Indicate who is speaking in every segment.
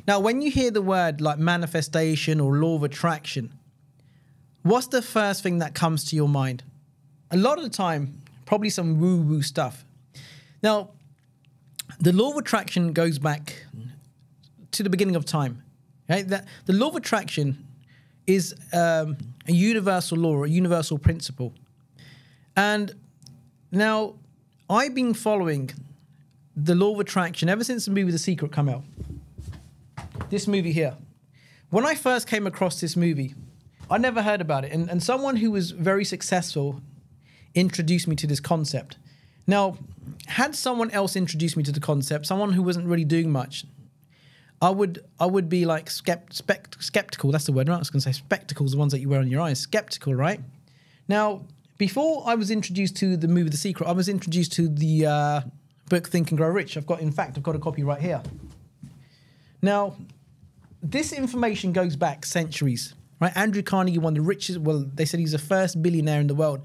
Speaker 1: Now, when you hear the word like manifestation or law of attraction, what's the first thing that comes to your mind? A lot of the time, probably some woo-woo stuff. Now, the law of attraction goes back to the beginning of time. Right? The law of attraction is a universal law, a universal principle. And now, I've been following the law of attraction ever since the movie The Secret came out. This movie here. When I first came across this movie, I never heard about it. And someone who was very successful introduced me to this concept. Now, had someone else introduced me to the concept, someone who wasn't really doing much, I would be like skeptical. That's the word, right? I was going to say spectacles, the ones that you wear on your eyes. Skeptical, right? Now, before I was introduced to the movie The Secret, I was introduced to the book Think and Grow Rich. I've got a copy right here. Now, this information goes back centuries, right? Andrew Carnegie, one of the richest, well, they said he's the first billionaire in the world,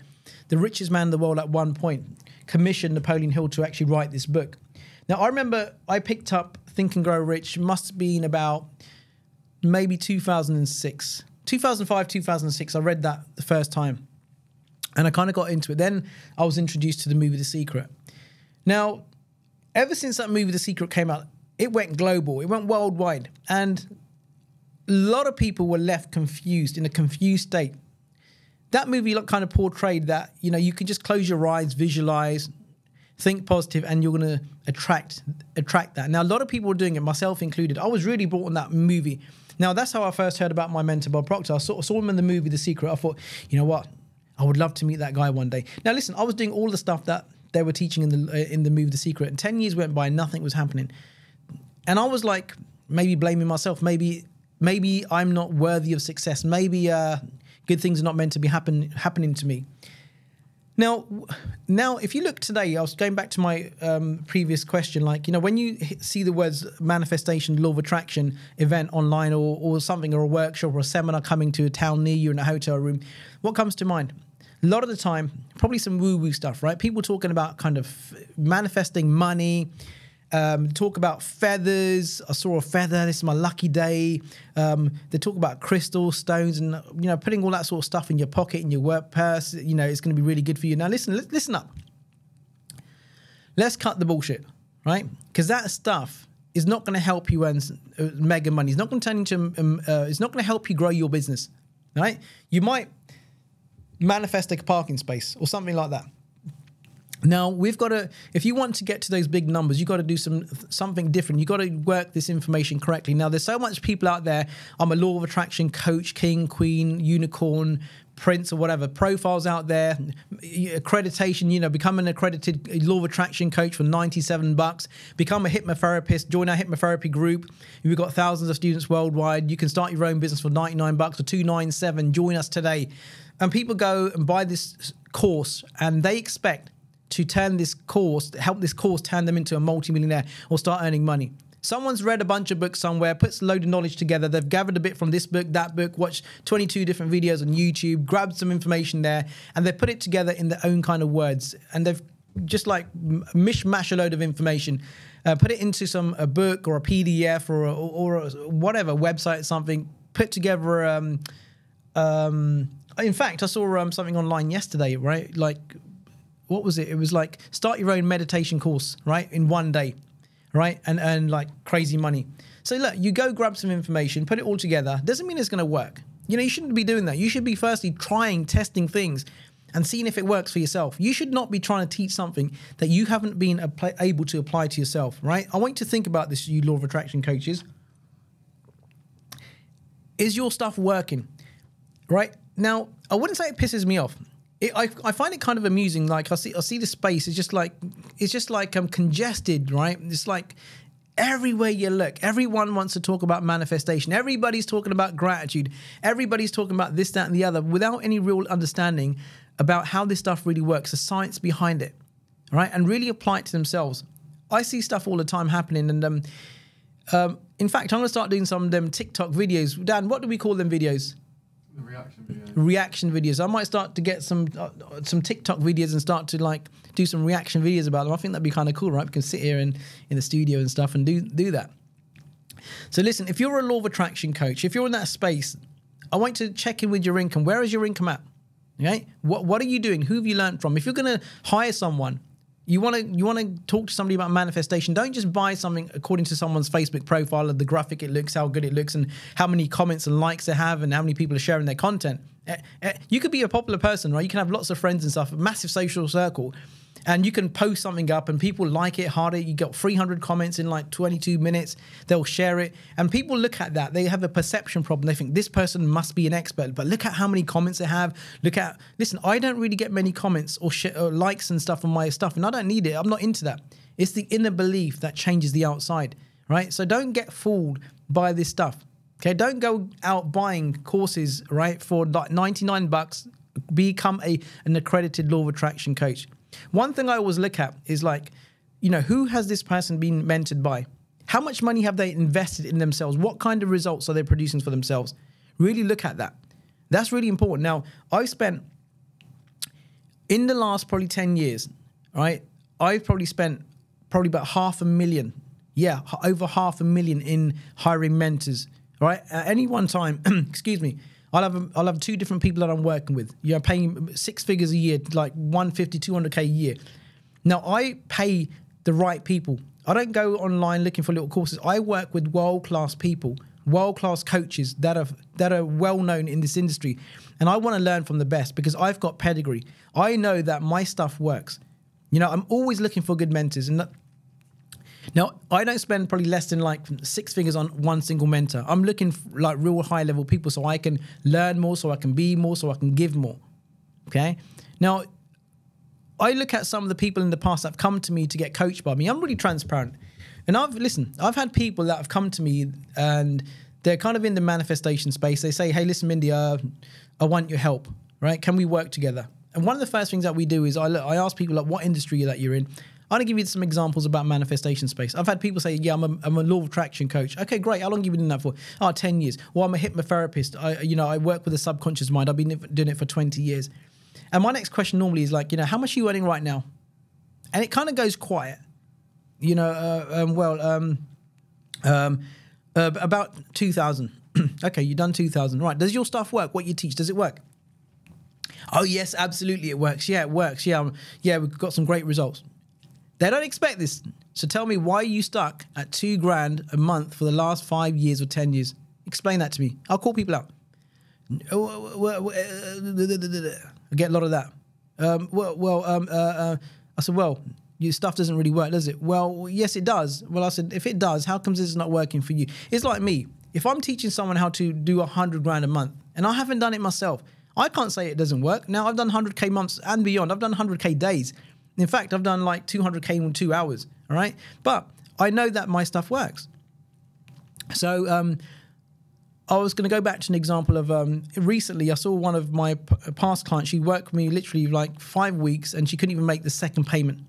Speaker 1: the richest man in the world at one point, commissioned Napoleon Hill to actually write this book. Now, I remember I picked up Think and Grow Rich, must have been about maybe 2006. 2005, 2006, I read that the first time. And I kind of got into it. Then I was introduced to the movie The Secret. Now, ever since that movie The Secret came out, it went global. It went worldwide. And a lot of people were left confused, in a confused state. That movie kind of portrayed that, you know, you can just close your eyes, visualize, think positive, and you're going to attract that. Now, a lot of people were doing it, myself included. I was really brought on that movie. Now, that's how I first heard about my mentor, Bob Proctor. I saw him in the movie The Secret. I thought, you know what? I would love to meet that guy one day. Now, listen, I was doing all the stuff that they were teaching in the movie The Secret, and 10 years went by, nothing was happening. And I was like, maybe blaming myself. Maybe I'm not worthy of success. Maybe good things are not meant to be happening to me. Now, if you look today, I was going back to my previous question, like, you know, when you see the words manifestation, law of attraction, event online or something, or a workshop or a seminar coming to a town near you in a hotel room, what comes to mind? A lot of the time, probably some woo-woo stuff, right? People talking about kind of manifesting money, talk about feathers. I saw a feather. This is my lucky day. They talk about crystals, stones, and, you know, putting all that sort of stuff in your pocket, in your work purse. You know, it's going to be really good for you. Now, listen up. Let's cut the bullshit, right? Because that stuff is not going to help you earn mega money. It's not going to turn into. It's not going to help you grow your business, right? You might manifest a parking space or something like that. Now, we've got to, if you want to get to those big numbers, you've got to do something different. You've got to work this information correctly. Now, there's so much people out there. I'm a law of attraction coach, king, queen, unicorn, prince, or whatever. Profiles out there, accreditation, you know, become an accredited law of attraction coach for $97. Become a hypnotherapist, join our hypnotherapy group. We've got thousands of students worldwide. You can start your own business for $99 or $297. Join us today. And people go and buy this course, and they expect to help this course turn them into a multimillionaire or start earning money. Someone's read a bunch of books somewhere, puts a load of knowledge together. They've gathered a bit from this book, that book, watched 22 different videos on YouTube, grabbed some information there, and they put it together in their own kind of words. And they've just like mishmash a load of information, put it into a book or a PDF or whatever, website, something, put together. In fact, I saw something online yesterday, right? Like, what was it? It was like, start your own meditation course, right? In one day, right? And earn like crazy money. So look, you go grab some information, put it all together. Doesn't mean it's going to work. You know, you shouldn't be doing that. You should be firstly testing things and seeing if it works for yourself. You should not be trying to teach something that you haven't been able to apply to yourself, right? I want you to think about this, you law of attraction coaches. Is your stuff working, right? Now, I wouldn't say it pisses me off. I find it kind of amusing. Like I see the space. It's just like congested, right? It's like everywhere you look, everyone wants to talk about manifestation. Everybody's talking about gratitude. Everybody's talking about this, that, and the other without any real understanding about how this stuff really works, the science behind it, right? And really apply it to themselves. I see stuff all the time happening, and in fact, I'm gonna start doing some of them TikTok videos. Dan, what do we call them videos? Reaction videos. I might start to get some TikTok videos and start to like do some reaction videos about them. I think that'd be kind of cool, right? We can sit here in the studio and stuff and do that. So listen, if you're a law of attraction coach, if you're in that space, I want you to check in with your income. Where is your income at? Okay, what are you doing? Who have you learned from? If you're going to hire someone, you want to talk to somebody about manifestation. Don't just buy something according to someone's Facebook profile of the graphic it looks, how good it looks, and how many comments and likes they have, and how many people are sharing their content. You could be a popular person, right? You can have lots of friends and stuff, a massive social circle, and you can post something up and people like it harder. You got 300 comments in like 22 minutes. They'll share it. And people look at that. They have a perception problem. They think this person must be an expert. But look at how many comments they have. Listen, I don't really get many comments or likes and stuff on my stuff. And I don't need it. I'm not into that. It's the inner belief that changes the outside, right? So don't get fooled by this stuff. Okay, don't go out buying courses, right, for like 99 bucks. Become an accredited law of attraction coach. One thing I always look at is like, who has this person been mentored by? How much money have they invested in themselves? What kind of results are they producing for themselves? Really look at that. That's really important. Now, I've spent, in the last probably 10 years, right, I've probably spent about $500,000. Yeah, over $500,000 in hiring mentors, right? At any one time, excuse me, I'll have 2 different people that I'm working with. Paying 6 figures a year, like 150, 200K a year. Now, I pay the right people. I don't go online looking for little courses. I work with world-class people, world-class coaches that are well-known in this industry. And I want to learn from the best because I've got pedigree. I know that my stuff works. I'm always looking for good mentors. And now, I don't spend probably less than like 6 figures on one single mentor. I'm looking for like real high-level people so I can learn more, so I can be more, so I can give more, okay? Now, I look at some of the people in the past that have come to me to get coached by me. I'm really transparent. And I've had people that have come to me and they're kind of in the manifestation space. They say, hey, listen, Mindy, I want your help, right? Can we work together? And one of the first things that we do is I ask people like what industry that you're in. I'm going to give you some examples about manifestation space. I've had people say, yeah, I'm a law of attraction coach. Okay, great. How long have you been doing that for? 10 years. Well, I'm a hypnotherapist. I work with the subconscious mind. I've been doing it for 20 years. And my next question normally is like, how much are you earning right now? And it kind of goes quiet. About 2,000. Okay, you've done 2,000. Right. Does your stuff work? What you teach, does it work? Oh, yes, absolutely it works. Yeah, it works. Yeah, we've got some great results. They don't expect this. So tell me, why are you stuck at $2,000 a month for the last 5 years or 10 years? Explain that to me. I'll call people out. I get a lot of that. I said, well, your stuff doesn't really work, does it? Well, yes, it does. Well, I said, if it does, how comes it's not working for you? It's like me. If I'm teaching someone how to do $100,000 a month and I haven't done it myself, I can't say it doesn't work. Now, I've done 100K months and beyond. I've done 100K days. In fact, I've done like 200K in 2 hours, all right? But I know that my stuff works. So I was going to go back to an example of recently I saw one of my past clients. She worked with me literally like 5 weeks and she couldn't even make the second payment,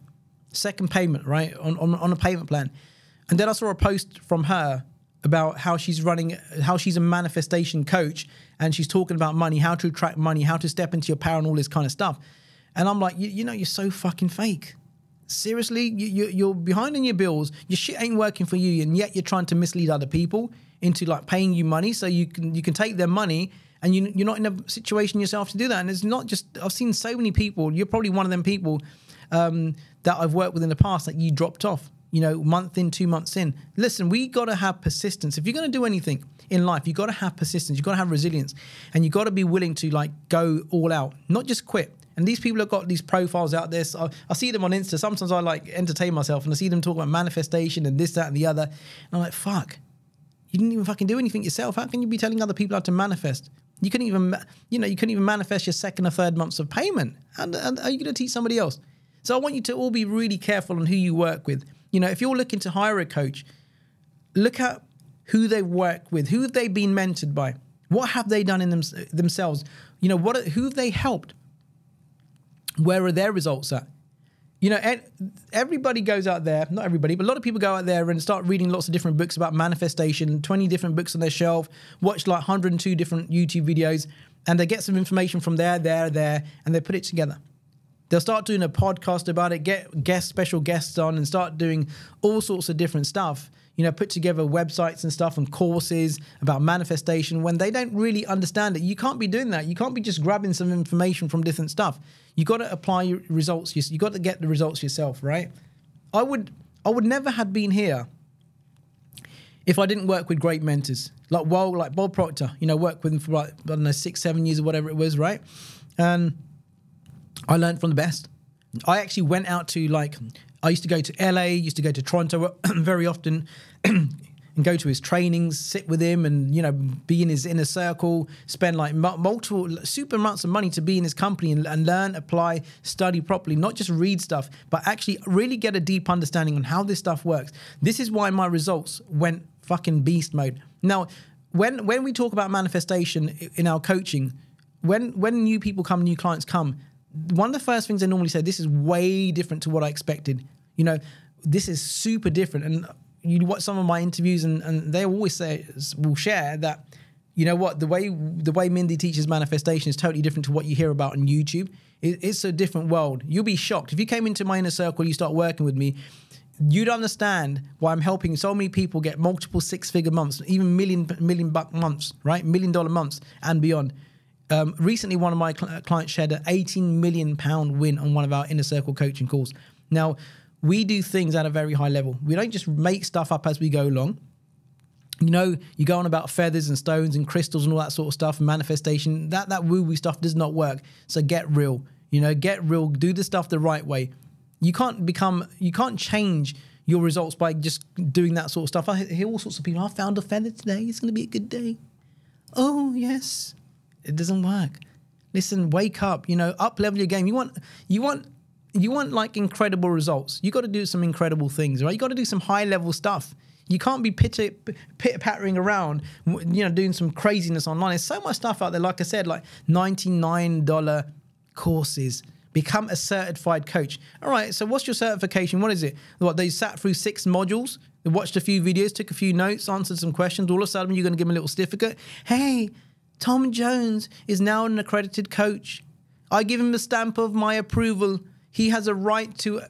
Speaker 1: right, on a payment plan. And then I saw a post from her about how she's a manifestation coach and she's talking about money, how to attract money, how to step into your power and all this kind of stuff. And I'm like, you're so fucking fake. Seriously, you're behind on your bills. Your shit ain't working for you, and yet you're trying to mislead other people into like paying you money so you can take their money, and you're not in a situation yourself to do that. And it's not just, I've seen so many people. You're probably one of them people that I've worked with in the past that you dropped off. Month in, 2 months in. Listen, we got to have persistence. If you're going to do anything in life, you got to have persistence. You got to have resilience, and you got to be willing to like go all out, not just quit. And these people have got these profiles out there. So I see them on Insta. Sometimes I like entertain myself and I see them talk about manifestation and this, that, and the other. And I'm like, fuck, you didn't even fucking do anything yourself. How can you be telling other people how to manifest? You couldn't even manifest your second or third months of payment. And are you going to teach somebody else? So I want you to all be really careful on who you work with. If you're looking to hire a coach, look at who they work with, who have they been mentored by, what have they done in themselves, who have they helped. Where are their results at? Everybody goes out there, not everybody, but a lot of people go out there and start reading lots of different books about manifestation, 20 different books on their shelf, watch like 102 different YouTube videos, and they get some information from there, and they put it together. They'll start doing a podcast about it, get special guests on and start doing all sorts of different stuff, put together websites and stuff and courses about manifestation when they don't really understand it. You can't be doing that. You can't be just grabbing some information from different stuff. You got to apply your results. You got to get the results yourself, right? I would never have been here if I didn't work with great mentors like Bob Proctor. Worked with him for like, I don't know, 6-7 years or whatever it was, right? And I learned from the best. I actually went out to I used to go to LA, used to go to Toronto very often and go to his trainings, sit with him and, be in his inner circle, spend like multiple super amounts of money to be in his company and learn, apply, study properly, not just read stuff, but actually really get a deep understanding on how this stuff works. This is why my results went fucking beast mode. Now, when we talk about manifestation in our coaching, when new people come, new clients come, one of the first things they normally say, this is way different to what I expected. This is super different. And you watch some of my interviews and they always will share that, the way Mindy teaches manifestation is totally different to what you hear about on YouTube. It's a different world. You'll be shocked. If you came into my inner circle, you start working with me, you'd understand why I'm helping so many people get multiple 6-figure months, even million buck months, right? $1 million months and beyond. Recently, one of my clients shared an £18 million win on one of our inner circle coaching calls. Now, we do things at a very high level. We don't just make stuff up as we go along. You go on about feathers and stones and crystals and all that sort of stuff and manifestation. That woo-woo stuff does not work. So get real. Get real. Do the stuff the right way. You can't change your results by just doing that sort of stuff. I hear all sorts of people, I found a feather today. It's going to be a good day. Oh, yes. It doesn't work. Listen, wake up, up level your game. You want like incredible results. You got to do some incredible things, right? You got to do some high level stuff. You can't be pitter-pattering around, doing some craziness online. There's so much stuff out there, like I said, like $99 courses. Become a certified coach. All right, so what's your certification? What is it? What, they sat through 6 modules, they watched a few videos, took a few notes, answered some questions. All of a sudden, you're going to give them a little certificate. Hey, Tom Jones is now an accredited coach. I give him the stamp of my approval. He has a right to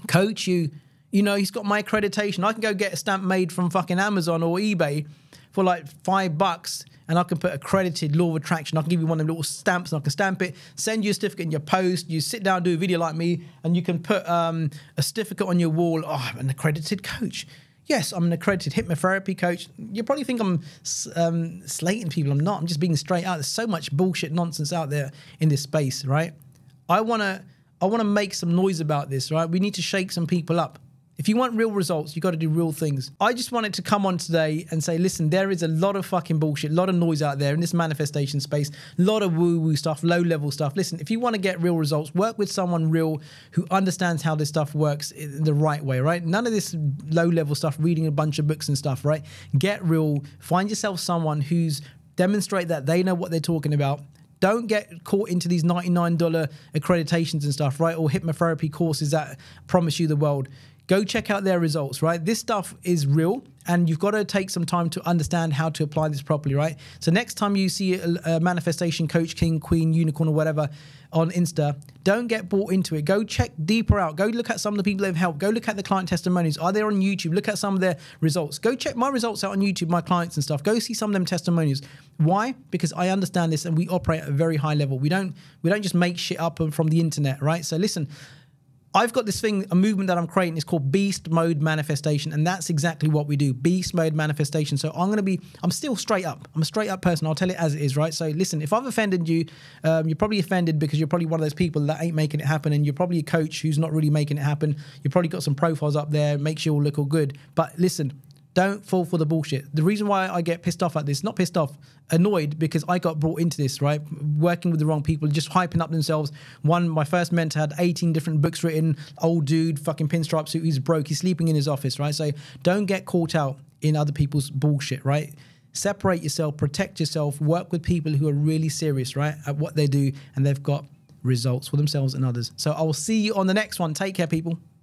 Speaker 1: coach you. He's got my accreditation. I can go get a stamp made from fucking Amazon or eBay for like $5 and I can put accredited law of attraction. I can give you one of them little stamps and I can stamp it, send you a certificate in your post. You sit down, do a video like me, and you can put a certificate on your wall. Oh, I'm an accredited coach. Yes, I'm an accredited hypnotherapy coach. You probably think I'm slating people. I'm not. I'm just being straight out. There's so much bullshit nonsense out there in this space, right? I want to make some noise about this, right? We need to shake some people up. If you want real results, you got to do real things. I just wanted to come on today and say, listen, there is a lot of fucking bullshit, a lot of noise out there in this manifestation space, a lot of woo-woo stuff, low-level stuff. Listen, if you want to get real results, work with someone real who understands how this stuff works in the right way, right? None of this low-level stuff, reading a bunch of books and stuff, right? Get real. Find yourself someone who's demonstrate that they know what they're talking about. Don't get caught into these $99 accreditations and stuff, right? Or hypnotherapy courses that promise you the world. Go check out their results, right? This stuff is real and you've got to take some time to understand how to apply this properly, right? So next time you see a manifestation coach, king, queen, unicorn or whatever on Insta, don't get bought into it. Go check deeper out. Go look at some of the people they've helped. Go look at the client testimonies. Are they on YouTube? Look at some of their results. Go check my results out on YouTube, my clients and stuff. Go see some of them testimonies. Why? Because I understand this and we operate at a very high level. We don't just make shit up from the internet, right? So listen, I've got this thing, a movement that I'm creating. It's called Beast Mode Manifestation. And that's exactly what we do. Beast Mode Manifestation. So I'm still straight up. I'm a straight up person. I'll tell it as it is, right? So listen, if I've offended you, you're probably offended because you're probably one of those people that ain't making it happen. And you're probably a coach who's not really making it happen. You've probably got some profiles up there, makes you all look all good. But listen, don't fall for the bullshit. The reason why I get pissed off at this, not pissed off, annoyed, because I got brought into this, right? Working with the wrong people, just hyping up themselves. My first mentor had 18 different books written, old dude, fucking pinstripe suit, he's broke, he's sleeping in his office, right? So don't get caught out in other people's bullshit, right? Separate yourself, protect yourself, work with people who are really serious, right, at what they do, and they've got results for themselves and others. So I will see you on the next one. Take care, people.